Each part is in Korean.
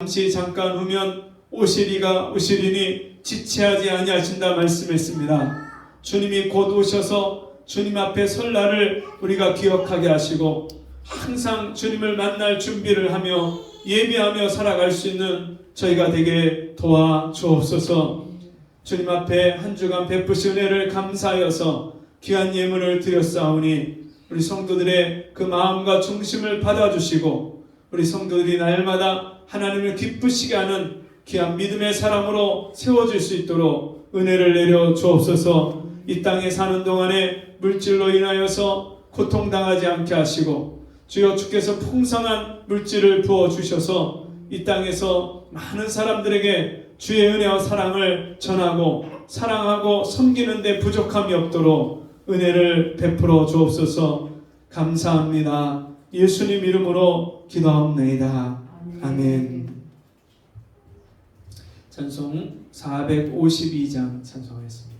잠시 잠깐 후면 오시리가 오시리니 지체하지 아니하신다 말씀했습니다. 주님이 곧 오셔서 주님 앞에 설 날을 우리가 기억하게 하시고 항상 주님을 만날 준비를 하며 예비하며 살아갈 수 있는 저희가 되게 도와주옵소서. 주님 앞에 한 주간 베푸신 은혜를 감사하여서 귀한 예물을 드렸사오니 우리 성도들의 그 마음과 중심을 받아주시고 우리 성도들이 날마다 하나님을 기쁘시게 하는 귀한 믿음의 사람으로 세워질 수 있도록 은혜를 내려 주옵소서. 이 땅에 사는 동안에 물질로 인하여서 고통당하지 않게 하시고 주여 주께서 풍성한 물질을 부어주셔서 이 땅에서 많은 사람들에게 주의 은혜와 사랑을 전하고 사랑하고 섬기는 데 부족함이 없도록 은혜를 베풀어 주옵소서. 감사합니다. 예수님 이름으로 기도하옵나이다. 아멘. 찬송 452장 찬송하겠습니다.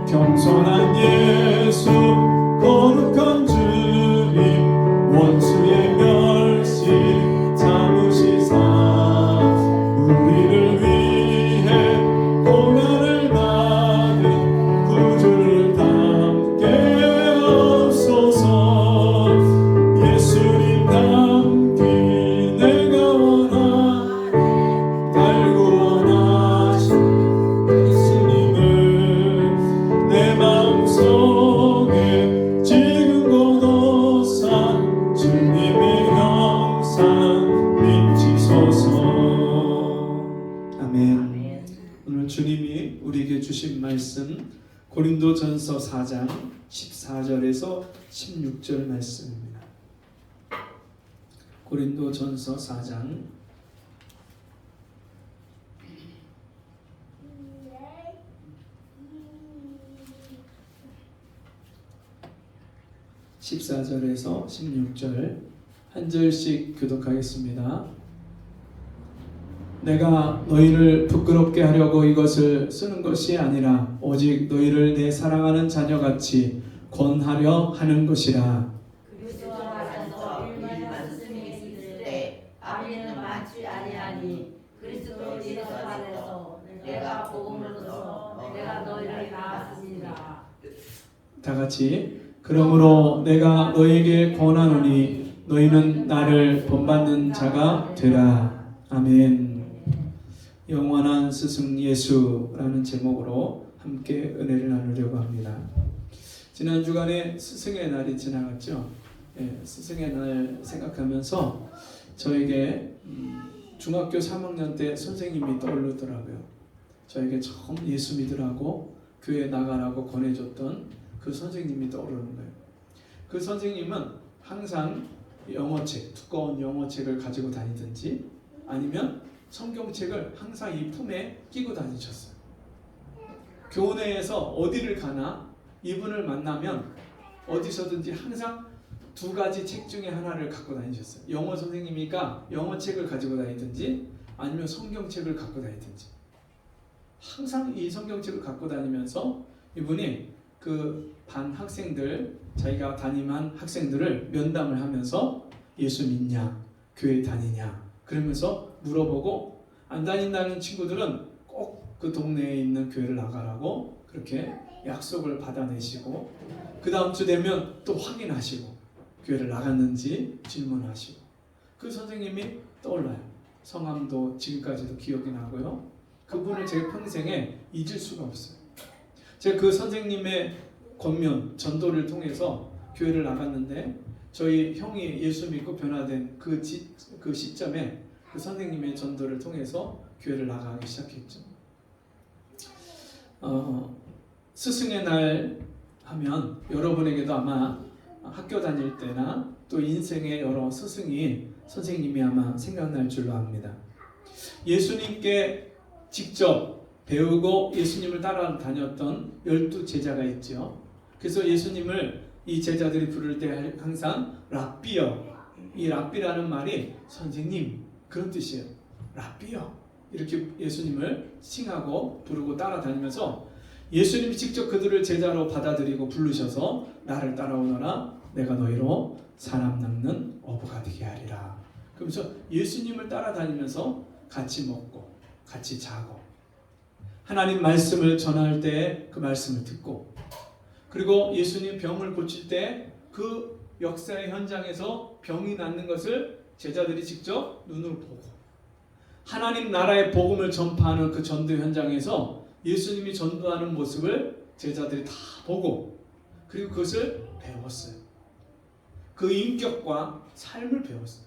겸손한 예수 거룩한 주님 원수의 멸시 참으시사 우리를 위해 고난을 받은 구주를 닮게 하옵소서. 예수님 닮기 내가 원하네 날 구원하신 내 마음속에 지금 고도사 주님의 형상 비치소서. 아멘. 오늘 주님이 우리에게 주신 말씀 고린도전서 4장 14절에서 16절 말씀입니다. 고린도전서 4장 14절에서 16절 한 절씩 교독하겠습니다. 내가 너희를 부끄럽게 하려고 이것을 쓰는 것이 아니라 오직 너희를 내 사랑하는 자녀같이 권하려 하는 것이라. 그리스도 안에서 일만 스승이 있을 때 아비는 많지 아니하니 그리스도 예수 안에서 내가 복음으로써 내가 너희를 낳았습니다. 다 같이 그러므로 내가 너희에게 권하노니 너희는 나를 본받는 자가 되라. 아멘. 영원한 스승 예수라는 제목으로 함께 은혜를 나누려고 합니다. 지난 주간에 스승의 날이 지나갔죠. 스승의 날 생각하면서 저에게 중학교 3학년 때 선생님이 떠오르더라고요. 저에게 처음 예수 믿으라고 교회 나가라고 권해줬던 그 선생님이 떠오르는 거예요. 그 선생님은 항상 영어책, 두꺼운 영어책을 가지고 다니든지 아니면 성경책을 항상 이 품에 끼고 다니셨어요. 교내에서 어디를 가나 이분을 만나면 어디서든지 항상 두 가지 책 중에 하나를 갖고 다니셨어요. 영어 선생님이니까 영어 책을 가지고 다니든지 아니면 성경책을 갖고 다니든지, 항상 이 성경책을 갖고 다니면서 이분이 그 반 학생들, 자기가 담임한 학생들을 면담을 하면서 예수 믿냐, 교회 다니냐 그러면서 물어보고, 안 다닌다는 친구들은 꼭 그 동네에 있는 교회를 나가라고 그렇게 약속을 받아내시고, 그 다음 주 되면 또 확인하시고 교회를 나갔는지 질문하시고, 그 선생님이 떠올라요. 성함도 지금까지도 기억이 나고요. 그분을 제 평생에 잊을 수가 없어요. 제가 그 선생님의 권면, 전도를 통해서 교회를 나갔는데, 저희 형이 예수 믿고 변화된 그 시점에 그 선생님의 전도를 통해서 교회를 나가기 시작했죠. 스승의 날 하면 여러분에게도 아마 학교 다닐 때나 또 인생의 여러 스승이, 선생님이 아마 생각날 줄로 압니다. 예수님께 직접 배우고 예수님을 따라다녔던 12 제자가 있죠. 그래서 예수님을 이 제자들이 부를 때 항상 랍비여, 이 랍비라는 말이 선생님 그런 뜻이에요. 랍비여, 이렇게 예수님을 칭하고 부르고 따라다니면서 예수님이 직접 그들을 제자로 받아들이고 부르셔서 나를 따라오너라, 내가 너희로 사람 낚는 어부가 되게 하리라. 그러면서 예수님을 따라다니면서 같이 먹고 같이 자고, 하나님 말씀을 전할 때 그 말씀을 듣고, 그리고 예수님 병을 고칠 때 그 역사의 현장에서 병이 낫는 것을 제자들이 직접 눈으로 보고, 하나님 나라의 복음을 전파하는 그 전도 현장에서 예수님이 전도하는 모습을 제자들이 다 보고, 그리고 그것을 배웠어요. 그 인격과 삶을 배웠어요.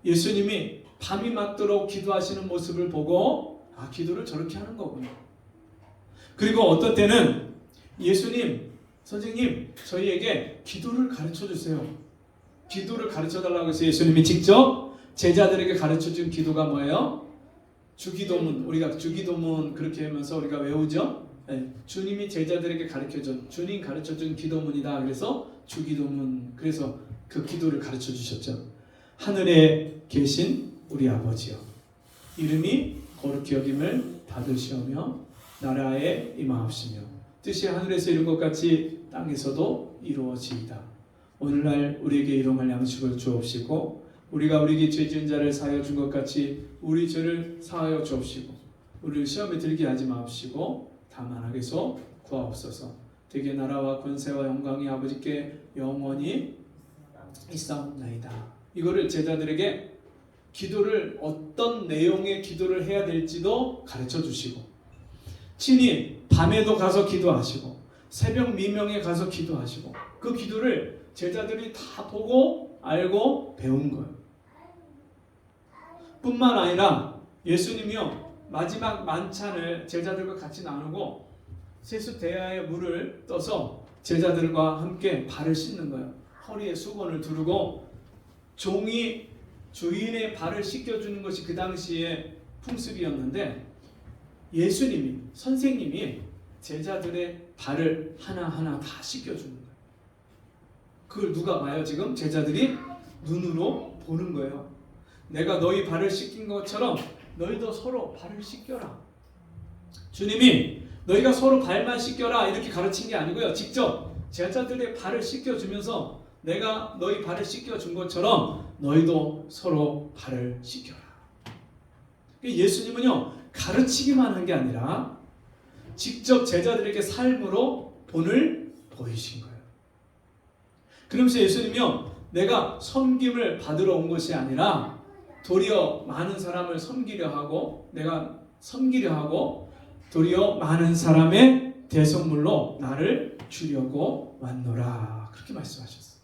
예수님이 밤이 맞도록 기도하시는 모습을 보고, 아, 기도를 저렇게 하는 거구나. 그리고 어떤 때는 예수님, 선생님, 저희에게 기도를 가르쳐 주세요. 기도를 가르쳐 달라고 해서 예수님이 직접 제자들에게 가르쳐 준 기도가 뭐예요? 주기도문. 우리가 주기도문 그렇게 하면서 우리가 외우죠? 네. 주님이 제자들에게 가르쳐준, 주님 가르쳐준 기도문이다. 그래서 주기도문. 그래서 그 기도를 가르쳐 주셨죠. 하늘에 계신 우리 아버지여, 이름이 거룩히 여김을 받으시오며 나라에 임하옵시며 뜻이 하늘에서 이룬 것 같이 땅에서도 이루어지이다. 오늘날 우리에게 일용할 양식을 주옵시고, 우리가 우리에게 죄 지은 자를 사하여 준 것 같이 우리 죄를 사하여 주옵시고, 우리를 시험에 들게 하지 마옵시고 다만 악에서 구하옵소서. 되게 나라와 권세와 영광이 아버지께 영원히 있사옵나이다. 이거를 제자들에게 기도를, 어떤 내용의 기도를 해야 될지도 가르쳐 주시고, 친히 밤에도 가서 기도하시고 새벽 미명에 가서 기도하시고, 그 기도를 제자들이 다 보고 알고 배운 거예요. 뿐만 아니라 예수님이요, 마지막 만찬을 제자들과 같이 나누고 세수대야에 물을 떠서 제자들과 함께 발을 씻는 거예요. 허리에 수건을 두르고 종이 주인의 발을 씻겨주는 것이 그 당시의 풍습이었는데, 예수님이, 선생님이 제자들의 발을 하나하나 다 씻겨주는 거예요. 그걸 누가 봐요? 지금 제자들이 눈으로 보는 거예요. 내가 너희 발을 씻긴 것처럼 너희도 서로 발을 씻겨라. 주님이 너희가 서로 발만 씻겨라 이렇게 가르친 게 아니고요, 직접 제자들의 발을 씻겨주면서 내가 너희 발을 씻겨준 것처럼 너희도 서로 발을 씻겨라. 예수님은요, 가르치기만 한 게 아니라 직접 제자들에게 삶으로 본을 보이신 거예요. 그러면서 예수님이요, 내가 섬김을 받으러 온 것이 아니라 도리어 많은 사람을 섬기려 하고, 내가 섬기려 하고 도리어 많은 사람의 대속물로 나를 주려고 왔노라. 그렇게 말씀하셨어요.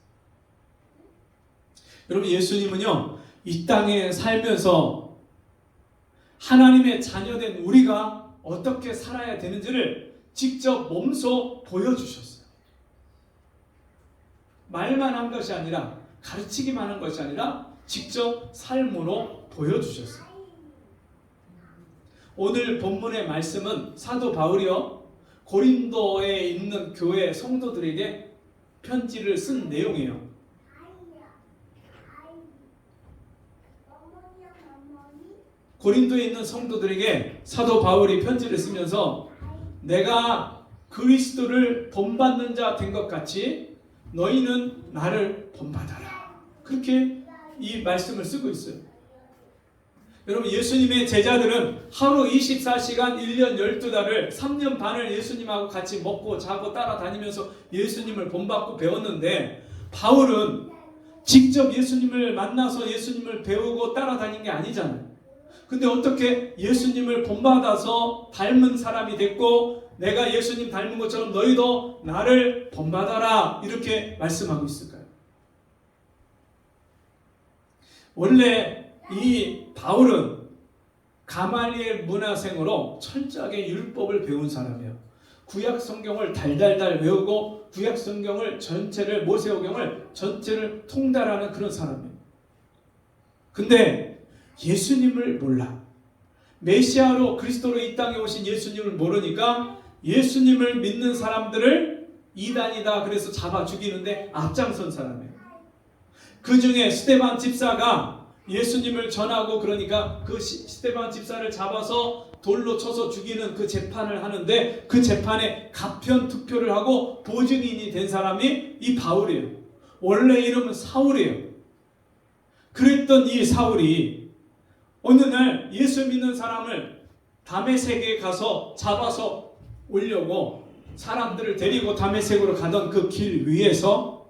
여러분, 예수님은요, 이 땅에 살면서 하나님의 자녀된 우리가 어떻게 살아야 되는지를 직접 몸소 보여주셨어요. 말만 한 것이 아니라, 가르치기만 한 것이 아니라 직접 삶으로 보여주셨어요. 오늘 본문의 말씀은 사도 바울이요, 고린도에 있는 교회 성도들에게 편지를 쓴 내용이에요. 고린도에 있는 성도들에게 사도 바울이 편지를 쓰면서 내가 그리스도를 본받는 자 된 것 같이 너희는 나를 본받아라. 그렇게 이 말씀을 쓰고 있어요. 여러분, 예수님의 제자들은 하루 24시간 1년 12달을 3년 반을 예수님하고 같이 먹고 자고 따라다니면서 예수님을 본받고 배웠는데, 바울은 직접 예수님을 만나서 예수님을 배우고 따라다닌 게 아니잖아요. 근데 어떻게 예수님을 본받아서 닮은 사람이 됐고, 내가 예수님 닮은 것처럼 너희도 나를 본받아라 이렇게 말씀하고 있을까요? 원래 이 바울은 가말리엘 문화생으로 철저하게 율법을 배운 사람이에요. 구약 성경을 달달달 외우고 구약 성경을 전체를, 모세오경을 전체를 통달하는 그런 사람이에요. 근데 예수님을 몰라. 메시아로 그리스도로 이 땅에 오신 예수님을 모르니까 예수님을 믿는 사람들을 이단이다 그래서 잡아 죽이는데 앞장선 사람이에요. 그 중에 스데반 집사가 예수님을 전하고, 그러니까 그 스데반 집사를 잡아서 돌로 쳐서 죽이는 그 재판을 하는데, 그 재판에 가편 투표를 하고 보증인이 된 사람이 이 바울이에요. 원래 이름은 사울이에요. 그랬던 이 사울이 어느 날 예수 믿는 사람을 다메섹에 가서 잡아서 오려고 사람들을 데리고 다메섹으로 가던 그 길 위에서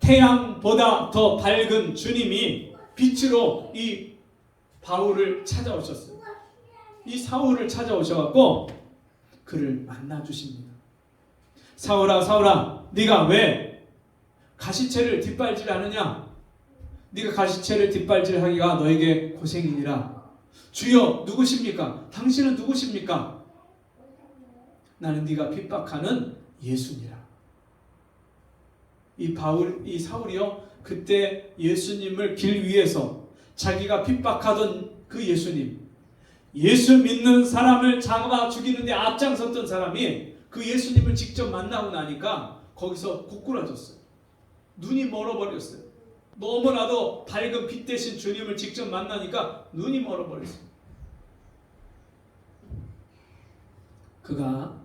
태양보다 더 밝은 주님이 빛으로 이 바울을 찾아오셨어요. 이 사울을 찾아오셔갖고 그를 만나 주십니다. 사울아, 사울아, 네가 왜 가시체를 뒷발질하느냐? 네가 가시체를 뒷발질하기가 너에게 고생이니라. 주여, 누구십니까? 당신은 누구십니까? 나는 네가 핍박하는 예수니라. 이 사울이요, 그때 예수님을 길 위에서 자기가 핍박하던 그 예수님, 예수 믿는 사람을 잡아 죽이는데 앞장섰던 사람이 그 예수님을 직접 만나고 나니까 거기서 고꾸라졌어요. 눈이 멀어버렸어요. 너무나도 밝은 빛 대신 주님을 직접 만나니까 눈이 멀어버렸어요. 그가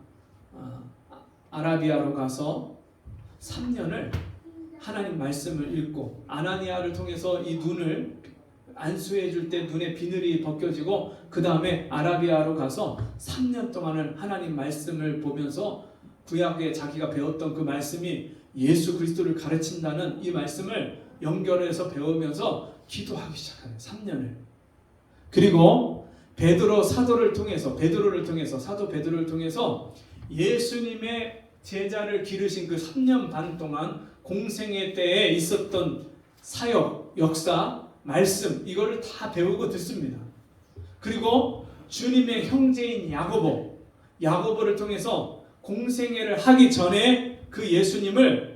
아라비아로 가서 3년을 하나님 말씀을 읽고, 아나니아를 통해서 이 눈을 안수해 줄 때 눈에 비늘이 벗겨지고, 그 다음에 아라비아로 가서 3년 동안을 하나님 말씀을 보면서 구약에 자기가 배웠던 그 말씀이 예수 그리스도를 가르친다는 이 말씀을 연결해서 배우면서 기도하기 시작하는 3년을. 그리고 사도를 통해서 사도 베드로를 통해서 예수님의 제자를 기르신 그 3년 반 동안 공생애 때에 있었던 사역, 역사, 말씀, 이거를 다 배우고 듣습니다. 그리고 주님의 형제인 야고보를 통해서 공생애를 하기 전에 그 예수님이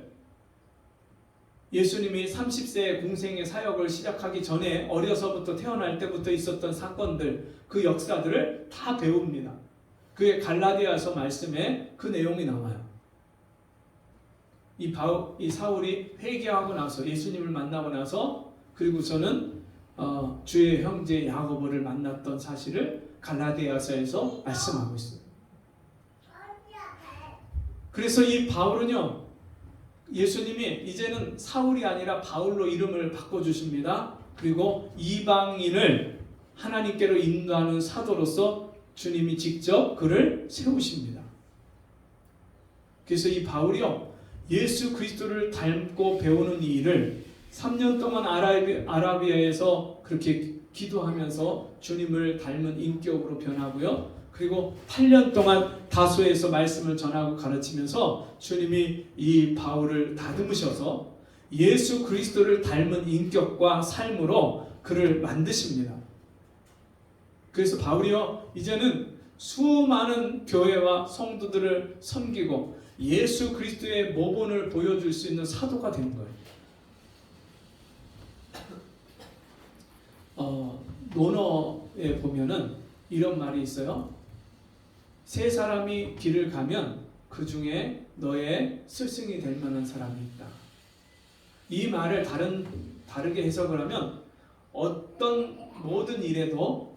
30세에 공생애 사역을 시작하기 전에 어려서부터 태어날 때부터 있었던 사건들, 그 역사들을 다 배웁니다. 그게 갈라디아서 말씀에 그 내용이 나와요. 이 사울이 회개하고 나서, 예수님을 만나고 나서, 그리고서는 주의 형제 야고보를 만났던 사실을 갈라디아서에서 말씀하고 있어요. 그래서 이 바울은요, 예수님이 이제는 사울이 아니라 바울로 이름을 바꿔주십니다. 그리고 이방인을 하나님께로 인도하는 사도로서 주님이 직접 그를 세우십니다. 그래서 이 바울이요, 예수 그리스도를 닮고 배우는 이 일을 3년 동안 아라비아에서 그렇게 기도하면서 주님을 닮은 인격으로 변하고요. 그리고 8년 동안 다소에서 말씀을 전하고 가르치면서 주님이 이 바울을 다듬으셔서 예수 그리스도를 닮은 인격과 삶으로 그를 만드십니다. 그래서 바울이요, 이제는 수많은 교회와 성도들을 섬기고 예수 그리스도의 모본을 보여줄 수 있는 사도가 된 거예요. 논어에 보면은 이런 말이 있어요. 세 사람이 길을 가면 그 중에 너의 스승이 될 만한 사람이 있다. 이 말을 다르게 해석을 하면 어떤 모든 일에도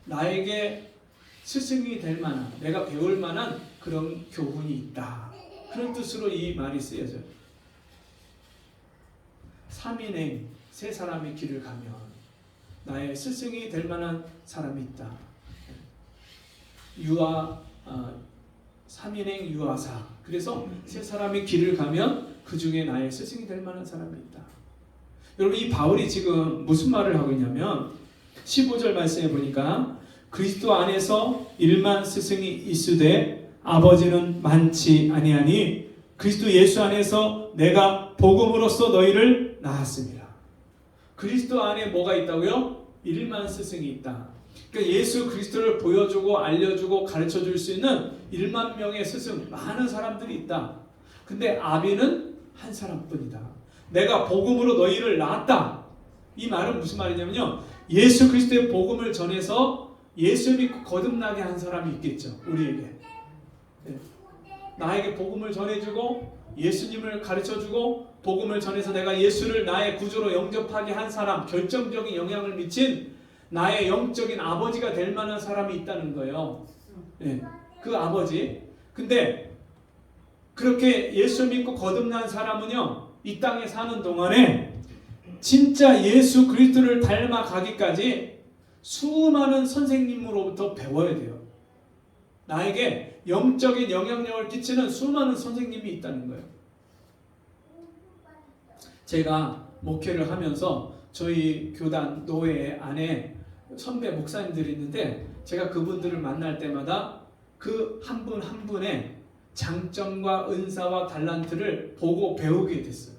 나에게 스승이 될 만한, 내가 배울 만한 그런 교훈이 있다. 그런 뜻으로 이 말이 쓰여져요. 3인행 세 사람의 길을 가면 나의 스승이 될 만한 사람이 있다. 3인행 유아사. 그래서 세 사람의 길을 가면 그 중에 나의 스승이 될 만한 사람이 있다. 여러분, 이 바울이 지금 무슨 말을 하고 있냐면 15절 말씀에 보니까 그리스도 안에서 일만 스승이 있으되 아버지는 많지 아니하니 그리스도 예수 안에서 내가 복음으로써 너희를 낳았습니다. 그리스도 안에 뭐가 있다고요? 일만 스승이 있다. 그러니까 예수 그리스도를 보여주고 알려주고 가르쳐줄 수 있는 1만 명의 스승, 많은 사람들이 있다. 근데 아비는 한 사람뿐이다. 내가 복음으로 너희를 낳았다. 이 말은 무슨 말이냐면요, 예수 그리스도의 복음을 전해서 예수 믿고 거듭나게 한 사람이 있겠죠, 우리에게. 네. 나에게 복음을 전해주고 예수님을 가르쳐주고 복음을 전해서 내가 예수를 나의 구주로 영접하게 한 사람, 결정적인 영향을 미친 나의 영적인 아버지가 될 만한 사람이 있다는 거예요. 네. 그 아버지. 근데 그렇게 예수 믿고 거듭난 사람은요, 이 땅에 사는 동안에 진짜 예수 그리스도를 닮아가기까지 수많은 선생님으로부터 배워야 돼요. 나에게 영적인 영향력을 끼치는 수많은 선생님이 있다는 거예요. 제가 목회를 하면서 저희 교단 노회 안에 선배 목사님들이 있는데 제가 그분들을 만날 때마다 그 한 분 한 분의 장점과 은사와 달란트를 보고 배우게 됐어요.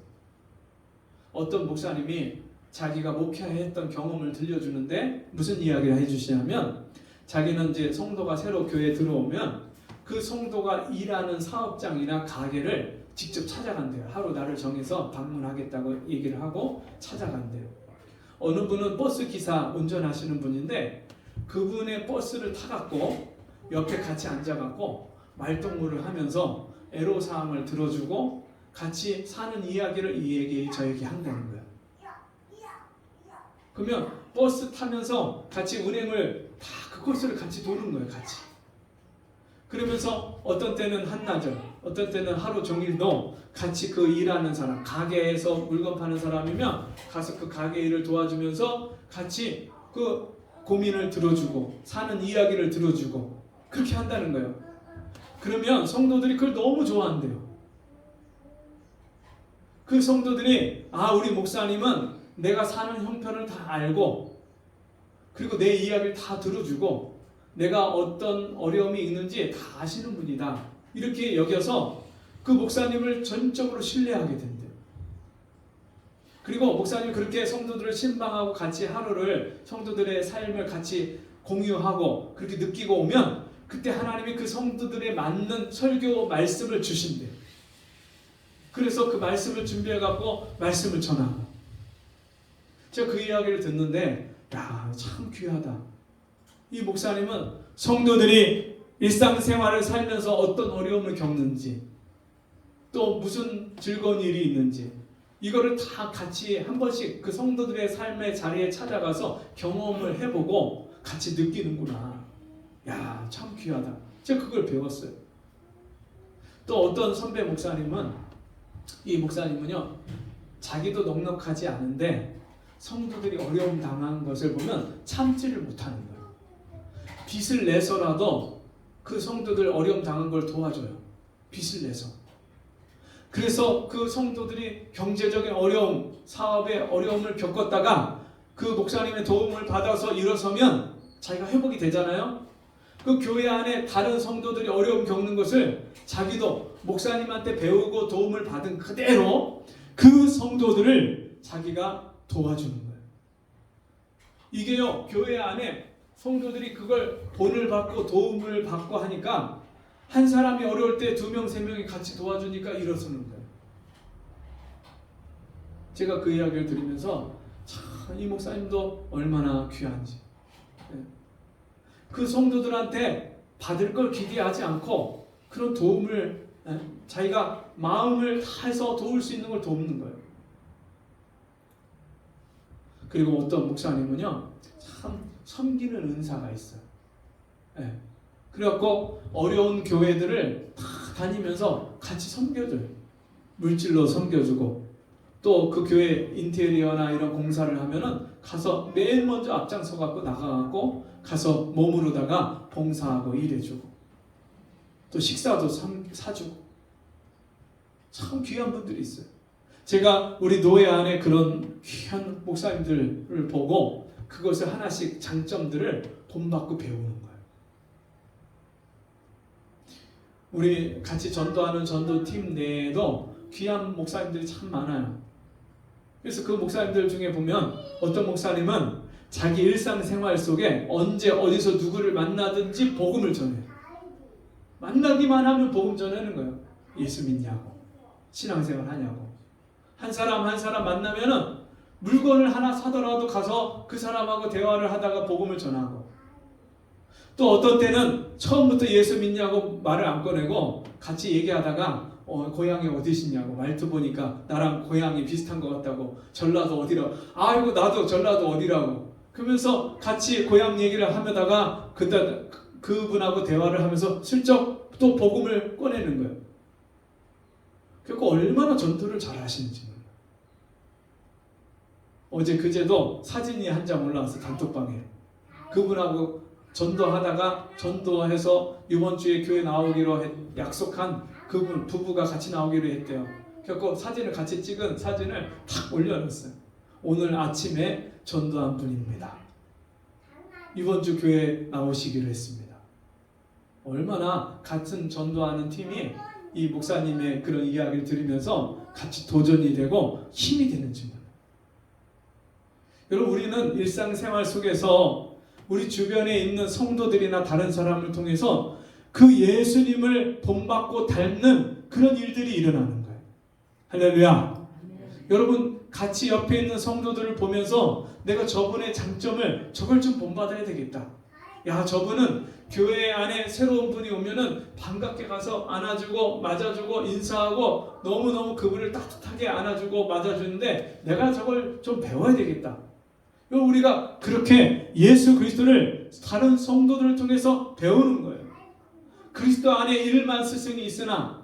어떤 목사님이 자기가 목회했던 경험을 들려주는데 무슨 이야기를 해주시냐면, 자기는 이제 성도가 새로 교회에 들어오면 그 성도가 일하는 사업장이나 가게를 직접 찾아간대요. 하루 날을 정해서 방문하겠다고 얘기를 하고 찾아간대요. 어느 분은 버스 기사 운전하시는 분인데 그분의 버스를 타갖고 옆에 같이 앉아갖고 말동무를 하면서 애로사항을 들어주고 같이 사는 이야기를 이 얘기 저 얘기 한다는 거예요. 그러면 버스 타면서 같이 운행을 다 그 코스를 같이 도는 거예요. 같이. 그러면서 어떤 때는 한나절, 어떤 때는 하루 종일도 같이 그 일하는 사람, 가게에서 물건 파는 사람이면 가서 그 가게 일을 도와주면서 같이 그 고민을 들어주고 사는 이야기를 들어주고 그렇게 한다는 거예요. 그러면 성도들이 그걸 너무 좋아한대요. 그 성도들이 우리 목사님은 내가 사는 형편을 다 알고 그리고 내 이야기를 다 들어주고 내가 어떤 어려움이 있는지 다 아시는 분이다. 이렇게 여겨서 그 목사님을 전적으로 신뢰하게 된대요. 그리고 목사님이 그렇게 성도들을 신방하고 같이 하루를 성도들의 삶을 같이 공유하고 그렇게 느끼고 오면 그때 하나님이 그 성도들에 맞는 설교 말씀을 주신대요. 그래서 그 말씀을 준비해갖고 말씀을 전하고. 제가 그 이야기를 듣는데 참 귀하다. 이 목사님은 성도들이 일상생활을 살면서 어떤 어려움을 겪는지 또 무슨 즐거운 일이 있는지 이거를 다 같이 한 번씩 그 성도들의 삶의 자리에 찾아가서 경험을 해보고 같이 느끼는구나. 참 귀하다. 제가 그걸 배웠어요. 또 어떤 선배 목사님은 이 목사님은요, 자기도 넉넉하지 않은데 성도들이 어려움 당한 것을 보면 참지를 못하는 거예요. 빚을 내서라도 그 성도들 어려움 당한 걸 도와줘요. 빚을 내서. 그래서 그 성도들이 경제적인 어려움, 사업의 어려움을 겪었다가 그 목사님의 도움을 받아서 일어서면 자기가 회복이 되잖아요. 그 교회 안에 다른 성도들이 어려움 겪는 것을 자기도 목사님한테 배우고 도움을 받은 그대로 그 성도들을 자기가 도와주는 거예요. 이게요, 교회 안에 성도들이 그걸 본을 받고 도움을 받고 하니까 한 사람이 어려울 때 2명, 3명이 같이 도와주니까 일어서는 거예요. 제가 그 이야기를 들으면서 참 이 목사님도 얼마나 귀한지. 그 성도들한테 받을 걸 기대하지 않고 그런 도움을 자기가 마음을 다해서 도울 수 있는 걸 돕는 거예요. 그리고 어떤 목사님은요, 참 섬기는 은사가 있어요. 예. 그래갖고 어려운 교회들을 다 다니면서 같이 섬겨줘요. 물질로 섬겨주고, 또 그 교회 인테리어나 이런 공사를 하면은 가서 맨 먼저 앞장서 갖고 나가갖고 가서 몸으로다가 봉사하고 일해주고, 또 식사도 사주고, 참 귀한 분들이 있어요. 제가 우리 노예 안에 그런 귀한 목사님들을 보고 그것을 하나씩 장점들을 본받고 배우는 거예요. 우리 같이 전도하는 전도팀 내에도 귀한 목사님들이 참 많아요. 그래서 그 목사님들 중에 보면 어떤 목사님은 자기 일상생활 속에 언제 어디서 누구를 만나든지 복음을 전해요. 만나기만 하면 복음 전하는 거예요. 예수 믿냐고, 신앙생활 하냐고. 한 사람 한 사람 만나면은 물건을 하나 사더라도 가서 그 사람하고 대화를 하다가 복음을 전하고, 또 어떤 때는 처음부터 예수 믿냐고 말을 안 꺼내고 같이 얘기하다가 고향이 어디시냐고, 말투 보니까 나랑 고향이 비슷한 것 같다고, 전라도 어디라고, 아이고 나도 전라도 어디라고, 그러면서 같이 고향 얘기를 하다가 그분하고 대화를 하면서 슬쩍 또 복음을 꺼내는 거예요. 그러니까 얼마나 전도를 잘 하시는지. 어제 그제도 사진이 한 장 올라와서 단톡방에 그분하고 전도하다가 전도해서 이번 주에 교회 나오기로 약속한 그분 부부가 같이 나오기로 했대요. 그래서 사진을 같이 찍은 사진을 탁 올려놨어요. 오늘 아침에 전도한 분입니다. 이번 주 교회 나오시기로 했습니다. 얼마나 같은 전도하는 팀이 이 목사님의 그런 이야기를 들으면서 같이 도전이 되고 힘이 되는지 몰라요. 여러분, 우리는 일상생활 속에서 우리 주변에 있는 성도들이나 다른 사람을 통해서 그 예수님을 본받고 닮는 그런 일들이 일어나는 거예요. 할렐루야. 여러분, 같이 옆에 있는 성도들을 보면서 내가 저분의 장점을 저걸 좀 본받아야 되겠다. 야, 저분은 교회 안에 새로운 분이 오면은 반갑게 가서 안아주고 맞아주고 인사하고 너무너무 그분을 따뜻하게 안아주고 맞아주는데 내가 저걸 좀 배워야 되겠다. 우리가 그렇게 예수 그리스도를 다른 성도들을 통해서 배우는 거예요. 그리스도 안에 일만 스승이 있으나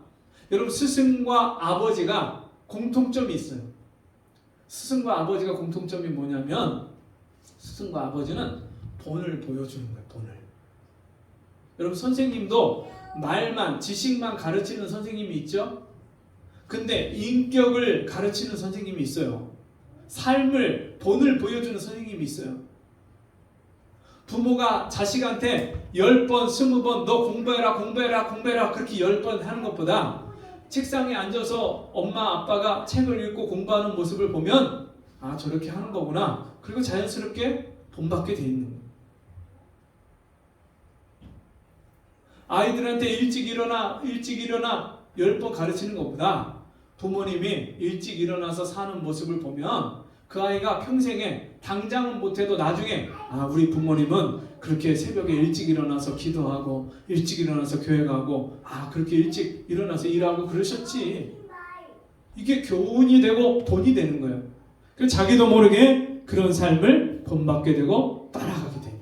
여러분, 스승과 아버지가 공통점이 있어요. 스승과 아버지가 공통점이 뭐냐면 스승과 아버지는 본을 보여주는 거예요. 본을. 여러분, 선생님도 말만 지식만 가르치는 선생님이 있죠. 근데 인격을 가르치는 선생님이 있어요. 삶을 본을 보여주는 선생님이 있어요. 부모가 자식한테 10번 20번 너 공부해라 그렇게 10번 하는 것보다 책상에 앉아서 엄마 아빠가 책을 읽고 공부하는 모습을 보면 아, 저렇게 하는 거구나. 그리고 자연스럽게 본받게 돼 있는 거예요. 아이들한테 일찍 일어나 10번 가르치는 것보다 부모님이 일찍 일어나서 사는 모습을 보면 그 아이가 평생에 당장은 못해도 나중에 아, 우리 부모님은 그렇게 새벽에 일찍 일어나서 기도하고 일찍 일어나서 교회 가고 아, 그렇게 일찍 일어나서 일하고 그러셨지. 이게 교훈이 되고 본이 되는 거예요. 그래서 자기도 모르게 그런 삶을 본받게 되고 따라가게 돼요.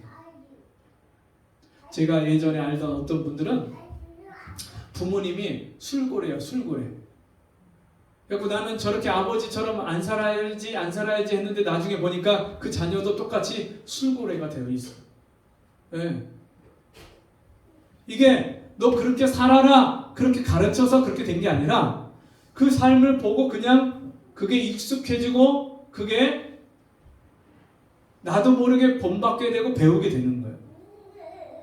제가 예전에 알던 어떤 분들은 부모님이 술고래예요. 술고래. 그래서 나는 저렇게 아버지처럼 안 살아야지 했는데 나중에 보니까 그 자녀도 똑같이 술고래가 되어 있어요. 네. 이게 너 그렇게 살아라 그렇게 가르쳐서 그렇게 된 게 아니라 그 삶을 보고 그냥 그게 익숙해지고 그게 나도 모르게 본받게 되고 배우게 되는 거예요.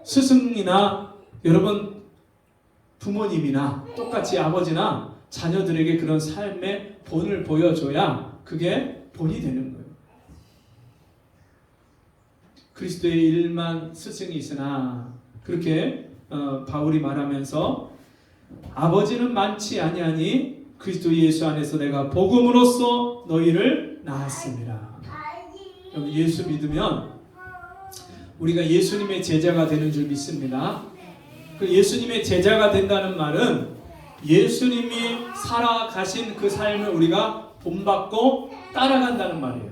스승이나 여러분 부모님이나 똑같이 아버지나 자녀들에게 그런 삶의 본을 보여줘야 그게 본이 되는 거예요. 그리스도의 일만 스승이 있으나 그렇게 바울이 말하면서 아버지는 많지 아니하니 그리스도 예수 안에서 내가 복음으로써 너희를 낳았습니다. 예수 믿으면 우리가 예수님의 제자가 되는 줄 믿습니다. 그 예수님의 제자가 된다는 말은 예수님이 살아가신 그 삶을 우리가 본받고 따라간다는 말이에요.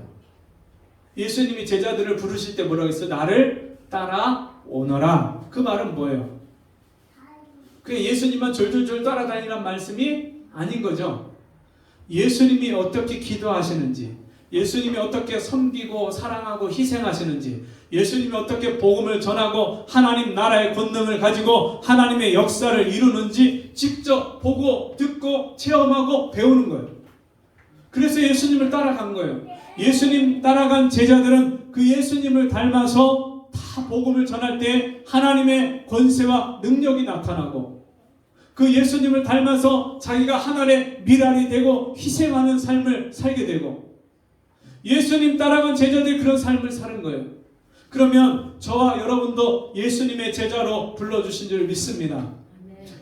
예수님이 제자들을 부르실 때 뭐라고 했어요? 나를 따라오너라. 그 말은 뭐예요? 그냥 예수님만 졸졸졸 따라다니란 말씀이 아닌 거죠. 예수님이 어떻게 기도하시는지, 예수님이 어떻게 섬기고 사랑하고 희생하시는지, 예수님이 어떻게 복음을 전하고 하나님 나라의 권능을 가지고 하나님의 역사를 이루는지 직접 보고 듣고 체험하고 배우는 거예요. 그래서 예수님을 따라간 거예요. 예수님 따라간 제자들은 그 예수님을 닮아서 다 복음을 전할 때 하나님의 권세와 능력이 나타나고, 그 예수님을 닮아서 자기가 하늘의 미랄이 되고 희생하는 삶을 살게 되고, 예수님 따라간 제자들이 그런 삶을 사는 거예요. 그러면 저와 여러분도 예수님의 제자로 불러주신 줄 믿습니다.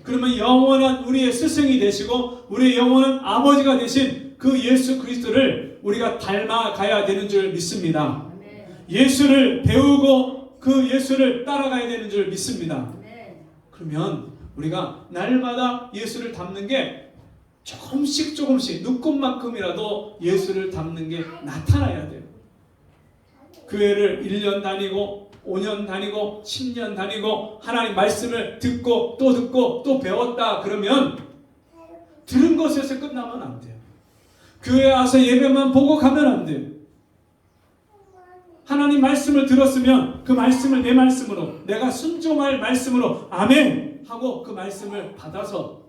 그러면 영원한 우리의 스승이 되시고 우리의 영원한 아버지가 되신 그 예수 그리스도를 우리가 닮아가야 되는 줄 믿습니다. 예수를 배우고 그 예수를 따라가야 되는 줄 믿습니다. 그러면 우리가 날마다 예수를 닮는 게 조금씩 눈곱만큼이라도 예수를 닮는 게 나타나야 돼요. 교회를 1년 다니고 5년 다니고 10년 다니고 하나님 말씀을 듣고 또 배웠다 그러면 들은 것에서 끝나면 안 돼요. 교회 와서 예배만 보고 가면 안 돼요. 하나님 말씀을 들었으면 그 말씀을 내 말씀으로, 내가 순종할 말씀으로 아멘 하고 그 말씀을 받아서,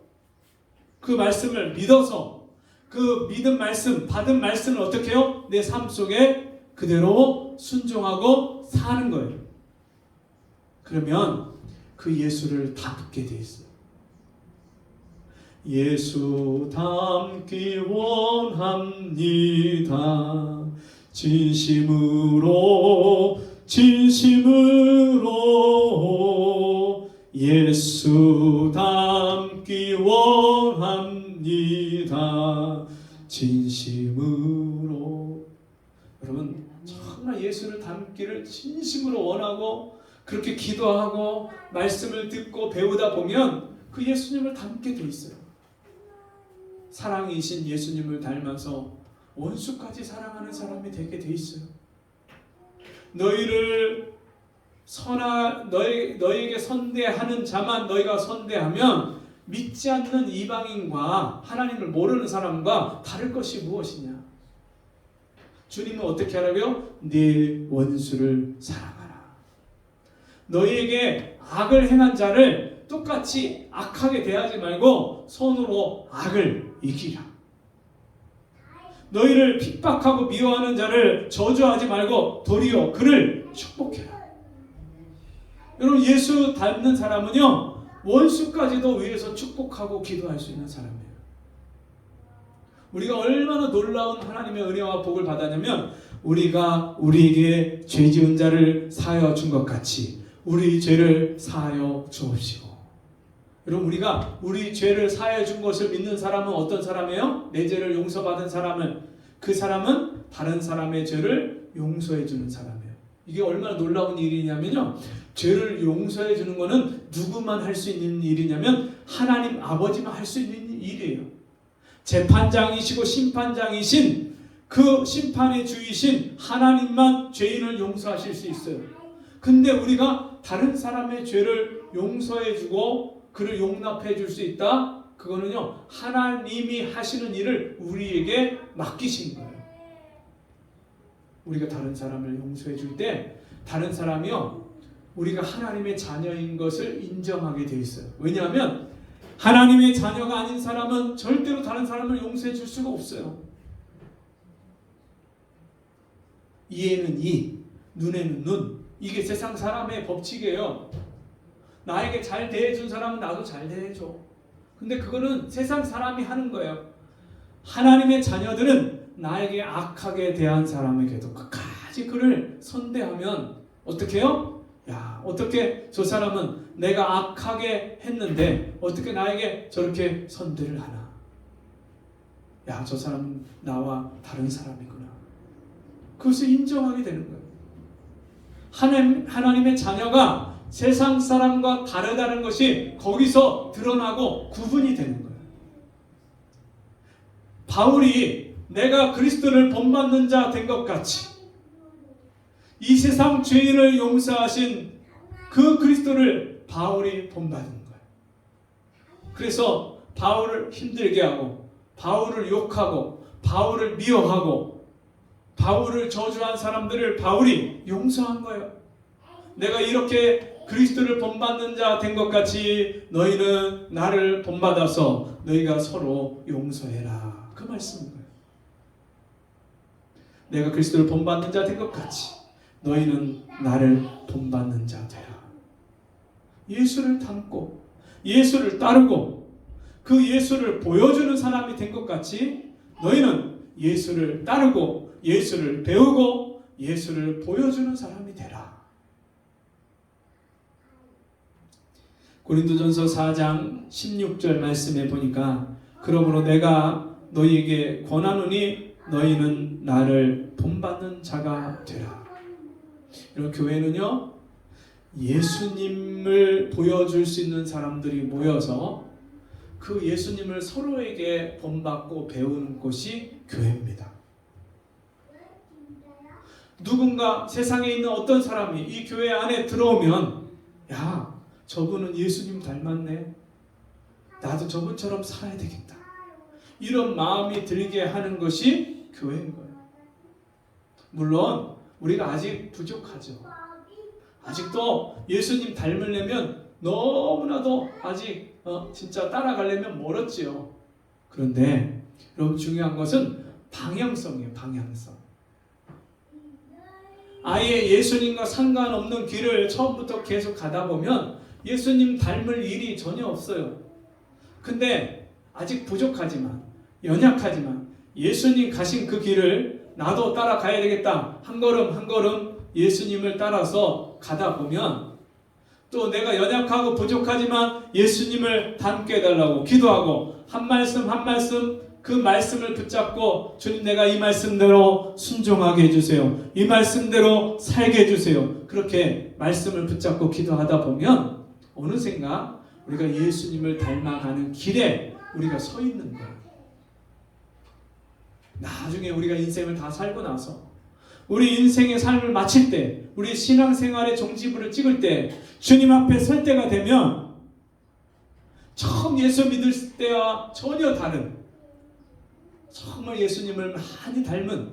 그 말씀을 믿어서 그 믿은 말씀, 받은 말씀을 어떻게 해요? 내 삶 속에 그대로 순종하고 사는 거예요. 그러면 그 예수를 닮게 돼 있어요. 예수 닮기 원합니다. 진심으로 예수 닮기 원합니다. 진심으로. 여러분 정말 예수를 닮기를 진심으로 원하고 그렇게 기도하고 말씀을 듣고 배우다 보면 그 예수님을 닮게 돼 있어요. 사랑이신 예수님을 닮아서 원수까지 사랑하는 사람이 되게 돼 있어요. 너희에게 선대하는 자만 너희가 선대하면 믿지 않는 이방인과 하나님을 모르는 사람과 다를 것이 무엇이냐? 주님은 어떻게 하라고요? 네 원수를 사랑하라. 너희에게 악을 행한 자를 똑같이 악하게 대하지 말고 손으로 악을 이기라. 너희를 핍박하고 미워하는 자를 저주하지 말고 도리어 그를 축복해라. 여러분 예수 닮는 사람은요 원수까지도 위에서 축복하고 기도할 수 있는 사람이에요. 우리가 얼마나 놀라운 하나님의 은혜와 복을 받았냐면 우리가 우리에게 죄 지은 자를 사하여 준 것 같이 우리 죄를 사하여 주옵시고. 여러분 우리가 우리 죄를 사하여 준 것을 믿는 사람은 어떤 사람이에요? 내 죄를 용서받은 사람은, 그 사람은 다른 사람의 죄를 용서해 주는 사람이에요. 이게 얼마나 놀라운 일이냐면요, 죄를 용서해 주는 것은 누구만 할 수 있는 일이냐면 하나님 아버지만 할 수 있는 일이에요. 재판장이시고 심판장이신 그 심판의 주이신 하나님만 죄인을 용서하실 수 있어요. 근데 우리가 다른 사람의 죄를 용서해 주고 그를 용납해 줄 수 있다? 그거는요 하나님이 하시는 일을 우리에게 맡기신 거예요. 우리가 다른 사람을 용서해 줄 때 다른 사람이요 우리가 하나님의 자녀인 것을 인정하게 돼 있어요. 왜냐하면 하나님의 자녀가 아닌 사람은 절대로 다른 사람을 용서해 줄 수가 없어요. 이에는 이, 눈에는 눈. 이게 세상 사람의 법칙이에요. 나에게 잘 대해준 사람은 나도 잘 대해줘. 근데 그거는 세상 사람이 하는 거예요. 하나님의 자녀들은 나에게 악하게 대한 사람에게도 끝까지 그를 선대하면 어떻게 해요? 야, 어떻게 저 사람은 내가 악하게 했는데 어떻게 나에게 저렇게 선대를 하나? 야, 저 사람은 나와 다른 사람이구나. 그것을 인정하게 되는 거예요. 하나님의 자녀가 세상 사람과 다르다는 것이 거기서 드러나고 구분이 되는 거예요. 바울이 내가 그리스도를 본받는 자 된 것 같이 이 세상 죄인을 용서하신 그 그리스도를 바울이 본받은 거예요. 그래서 바울을 힘들게 하고 바울을 욕하고 바울을 미워하고 바울을 저주한 사람들을 바울이 용서한 거예요. 내가 이렇게 그리스도를 본받는 자 된 것 같이 너희는 나를 본받아서 너희가 서로 용서해라. 그 말씀인 거예요. 내가 그리스도를 본받는 자 된 것 같이 너희는 나를 본받는 자 되라. 예수를 닮고 예수를 따르고 그 예수를 보여주는 사람이 된 것 같이 너희는 예수를 따르고 예수를 배우고 예수를 보여주는 사람이 되라. 고린도전서 4장 16절 말씀에 보니까 그러므로 내가 너희에게 권하노니 너희는 나를 본받는 자가 되라. 이런 교회는요, 예수님을 보여줄 수 있는 사람들이 모여서 그 예수님을 서로에게 본받고 배우는 곳이 교회입니다. 누군가 세상에 있는 어떤 사람이 이 교회 안에 들어오면 야, 저분은 예수님 닮았네. 나도 저분처럼 살아야 되겠다. 이런 마음이 들게 하는 것이 교회인 거예요. 물론 우리가 아직 부족하죠. 아직도 예수님 닮으려면 너무나도 아직 진짜 따라가려면 멀었지요. 그런데 여러분 중요한 것은 방향성이에요. 방향성. 아예 예수님과 상관없는 길을 처음부터 계속 가다 보면 예수님 닮을 일이 전혀 없어요. 근데 아직 부족하지만 연약하지만 예수님 가신 그 길을 나도 따라가야 되겠다. 한 걸음 한 걸음 예수님을 따라서 가다 보면 또 내가 연약하고 부족하지만 예수님을 닮게 해달라고 기도하고 한 말씀 한 말씀 그 말씀을 붙잡고 주님 내가 이 말씀대로 순종하게 해주세요. 이 말씀대로 살게 해주세요. 그렇게 말씀을 붙잡고 기도하다 보면 어느샌가 우리가 예수님을 닮아가는 길에 우리가 서 있는 거예요. 나중에 우리가 인생을 다 살고 나서 우리 인생의 삶을 마칠 때 우리 신앙생활의 종지부를 찍을 때 주님 앞에 설 때가 되면 처음 예수 믿을 때와 전혀 다른 정말 예수님을 많이 닮은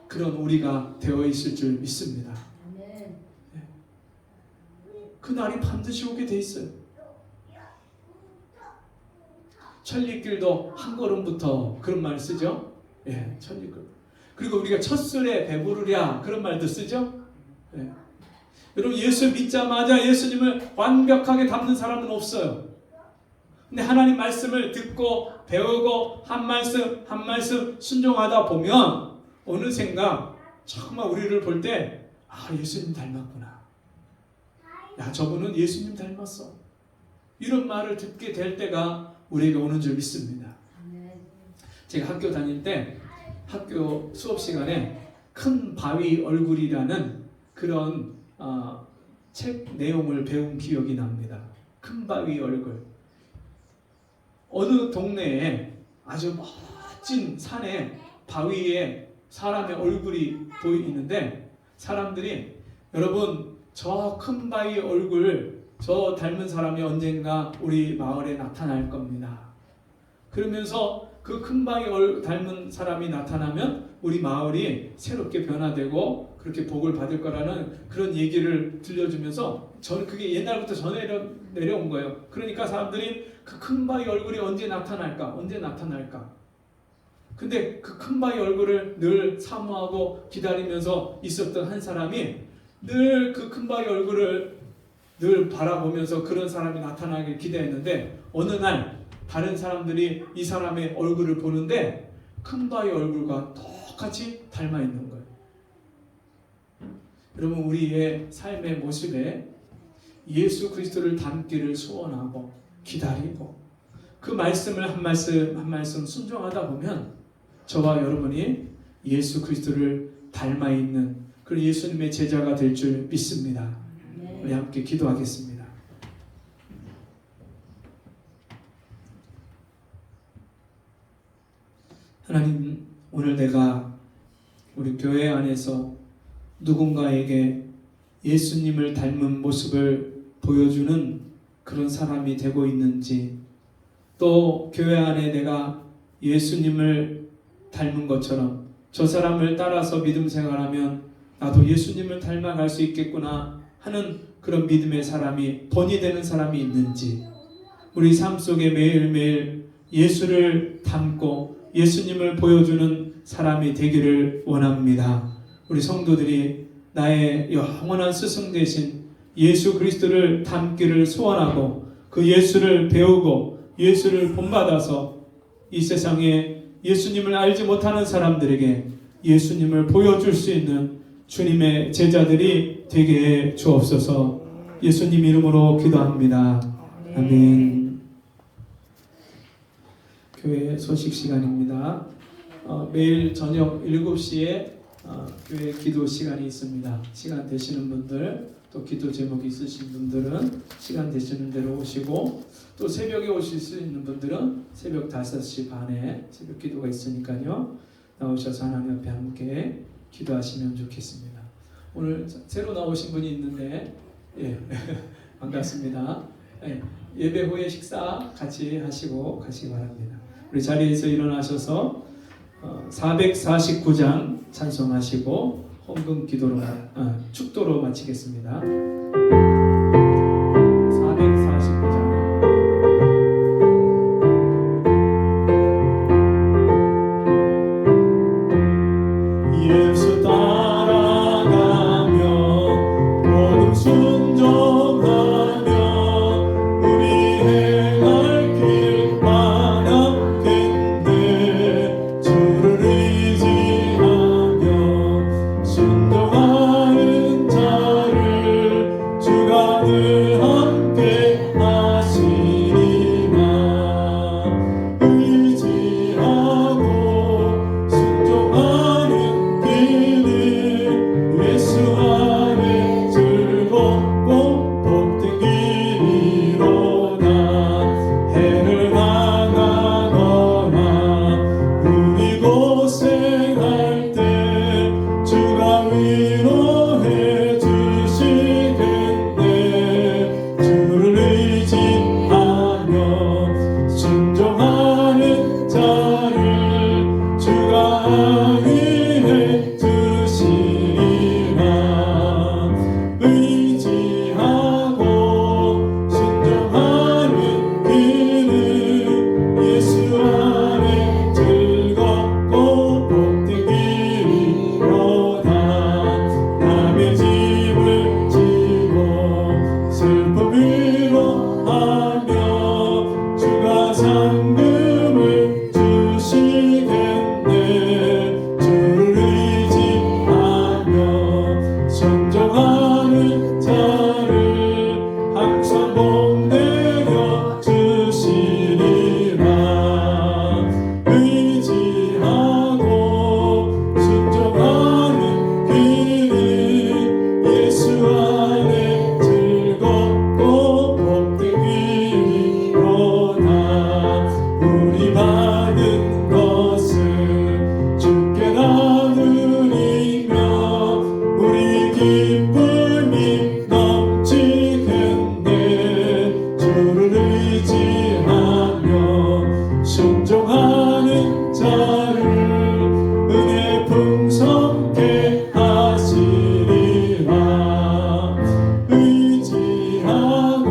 그런 우리가 되어 있을 줄 믿습니다. 그 날이 반드시 오게 돼 있어요. 천리길도 한 걸음부터 그런 말 쓰죠. 예, 천리길. 그리고 우리가 첫술에 배부르랴 그런 말도 쓰죠. 예. 여러분 예수 믿자마자 예수님을 완벽하게 닮는 사람은 없어요. 근데 하나님 말씀을 듣고 배우고 한 말씀 한 말씀 순종하다 보면 어느샌가 정말 우리를 볼 때 아 예수님 닮았구나. 야 저분은 예수님 닮았어. 이런 말을 듣게 될 때가 우리에게 오는 줄 믿습니다. 제가 학교 다닐 때 학교 수업 시간에 큰 바위 얼굴이라는 그런 책 내용을 배운 기억이 납니다. 큰 바위 얼굴. 어느 동네에 아주 멋진 산에 바위에 사람의 얼굴이 보이는데 사람들이 여러분 저 큰 바위 얼굴 저 닮은 사람이 언젠가 우리 마을에 나타날 겁니다. 그러면서 그 큰 바위 닮은 사람이 나타나면 우리 마을이 새롭게 변화되고 그렇게 복을 받을 거라는 그런 얘기를 들려주면서 저는 그게 옛날부터 전해 내려온 거예요. 그러니까 사람들이 그 큰 바위 얼굴이 언제 나타날까? 언제 나타날까? 근데 그 큰 바위 얼굴을 늘 사모하고 기다리면서 있었던 한 사람이 늘 그 큰 바위 얼굴을 늘 바라보면서 그런 사람이 나타나길 기대했는데 어느 날 다른 사람들이 이 사람의 얼굴을 보는데 큰 바위 얼굴과 똑같이 닮아 있는 거예요. 여러분 우리의 삶의 모습에 예수 그리스도를 닮기를 소원하고 기다리고 그 말씀을 한 말씀 한 말씀 순종하다 보면 저와 여러분이 예수 그리스도를 닮아 있는 그런 예수님의 제자가 될 줄 믿습니다. 우리 함께 기도하겠습니다. 하나님, 오늘 내가 우리 교회 안에서 누군가에게 예수님을 닮은 모습을 보여주는 그런 사람이 되고 있는지, 또 교회 안에 내가 예수님을 닮은 것처럼 저 사람을 따라서 믿음 생활하면 나도 예수님을 닮아갈 수 있겠구나 하는 그런 믿음의 사람이 본이 되는 사람이 있는지, 우리 삶 속에 매일매일 예수를 닮고 예수님을 보여주는 사람이 되기를 원합니다. 우리 성도들이 나의 영원한 스승 되신 예수 그리스도를 닮기를 소원하고 그 예수를 배우고 예수를 본받아서 이 세상에 예수님을 알지 못하는 사람들에게 예수님을 보여줄 수 있는 주님의 제자들이 되게 해 주옵소서. 예수님 이름으로 기도합니다. 아멘. 교회 소식 시간입니다. 매일 저녁 7시에 교회 기도 시간이 있습니다. 시간 되시는 분들, 또 기도 제목 있으신 분들은 시간 되시는 대로 오시고, 또 새벽에 오실 수 있는 분들은 새벽 5시 반에 새벽 기도가 있으니까요, 나오셔서 하나님 앞에 함께 기도하시면 좋겠습니다. 오늘 새로 나오신 분이 있는데, 예, 반갑습니다. 예, 예배 후에 식사 같이 하시고 가시기 바랍니다. 우리 자리에서 일어나셔서 449장 찬송하시고 헌금 기도로 축도로 마치겠습니다. 449장. 예수 따라가며 모든 순종하며 우리 행할 길 바라겠네. 주를 의지하며 순종하는 자를 주가 늘 함께 하시리라. 의지하고 순종하는 길을 예수 안에 즐겁고 복된 길이로다. 해를 당하거나 우리 고생할 때 주가 위로해 주시겠네. 주를 의지하며 순종하는 자를 주가 위해 주시리라. 의지하고 순종하는 길은 예수 안에 즐겁고 복된 길이로다. 남의 짐을 지고 슬픔 위로하며 주가 상금을 주시겠네. 주를 의지하며 순종하는 자를 항상 복내려 주시리라. 의지하고 순종하는 길은 예수 안에 즐겁고 복된 길이로다. 우리 받은 것을 주께 나누리며 우리 기쁨이 넘치겠네. 주를 의지하며 순종하는 자를 은혜 풍성케 하시리라. 의지하고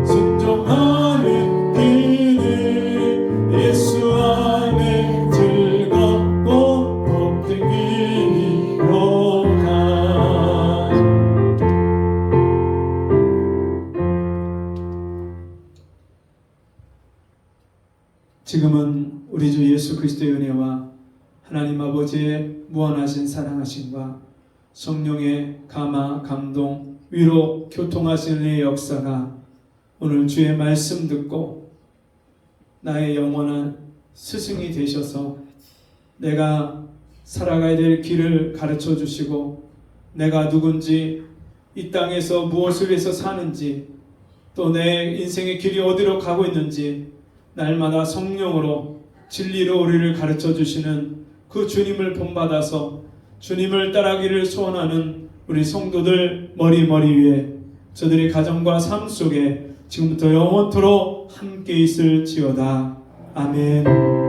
순종하는 길은 예수 안에 즐겁고 복된 길이로다. 지금은 우리 주 예수 그리스도의 은혜와 하나님 아버지의 무한하신 사랑하심과 성령의 감화, 감동, 위로, 교통하시는 은혜의 역사가 오늘 주의 말씀 듣고 나의 영원한 스승이 되셔서 내가 살아가야 될 길을 가르쳐 주시고 내가 누군지 이 땅에서 무엇을 위해서 사는지, 또 내 인생의 길이 어디로 가고 있는지 날마다 성령으로 진리로 우리를 가르쳐 주시는 그 주님을 본받아서 주님을 따라가기를 소원하는 우리 성도들 머리 위에 저들의 가정과 삶 속에 지금부터 영원토록 함께 있을지어다. 아멘.